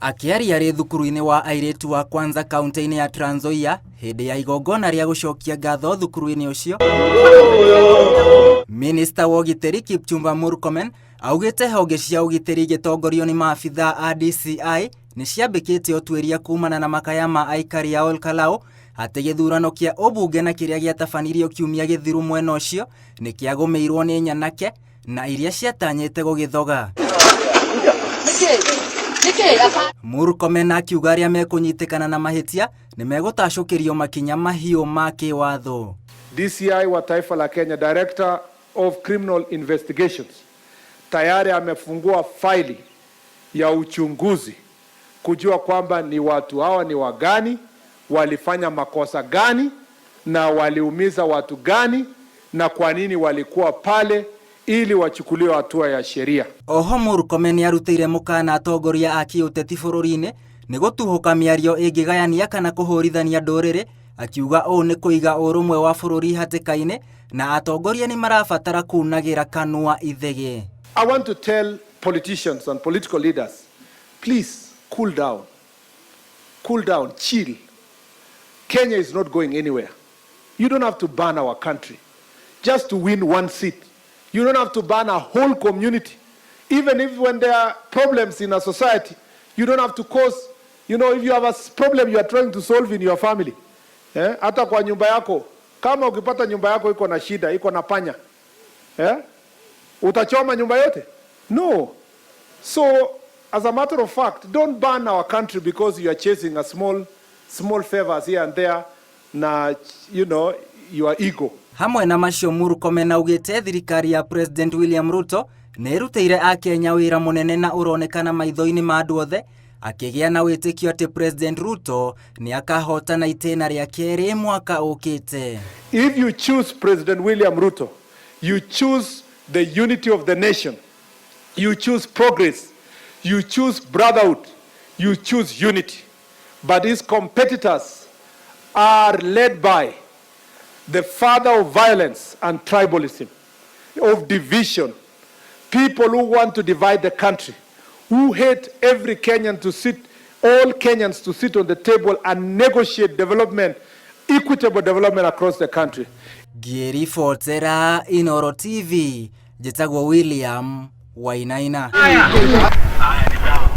Akiaria ri thukuru-ini wa airetu wa Kwanza kaunti-ini ya Trans Nzoia hindi ya igongona ria gucokia ngatho thukuru-ini ucio, Minister wa ugitiri Kipchumba Murkomen augite honge cia ugitiri gitongorio ni maabitha a DCI ni ciambikite utwiria kumana na makaya ma aikari a Kalou ati githurano kia ubunge na kiria giatabanirio kiumia githiru mwena ucio ni kiagumirwo ni nyanake na iria ciatanyite gugithoga. Murkomen akiuga aria mekunyitikana na mahitia ni megutacukirio makinya mahiu ma kiwatho. DCI wa taifa la Kenya, Director of Criminal Investigations, tayari amefungua faili ya uchunguzi kujua kwamba ni watu hawa ni wagani, walifanya makosa gani na waliumiza watu gani na kwa nini walikuwa pale, ili wachukuliwe hatua ya sheria. Oho Murkomen yarutire mukana atongoria a kiuteti bururi-ini ni gutuhuka miario ingigayania kana kuhurithania nduriri, akiuga o ni kuiga urumwe wa bururi hatikaine na atongoria ni marabatara kunagira kanua ithege. I want to tell politicians and political leaders, please cool down. Cool down, chill. Kenya is not going anywhere. You don't have to ban our country just to win one seat. You don't have to ban a whole community. Even if when there are problems in a society, you don't have to cause, if you have a problem you are trying to solve in your family. Hata kwa nyumba yako, kama ukipata nyumba yako iko na shida, iko na panya, utachoma nyumba yote? No. So, as a matter of fact, don't ban our country because you are chasing a small favors here and there, na, your ego. Hamwe na macio Murkomen augite thirikari ya President William Ruto nerutire a Kenya wira munene na uronekana maitho-ini ma andu othe, akigia na witikio ati President Ruto ni akahotana itena ria keri mwaka ukite. If you choose President William Ruto, you choose the unity of the nation, you choose progress, you choose brotherhood, you choose unity. But his competitors are led by the father of violence and tribalism, of division, people who want to divide the country, who hate every Kenyan to sit, all Kenyans to sit on the table and negotiate development, equitable development across the country. Giri Fortera, Inoro TV, Jitagwa William Wainaina.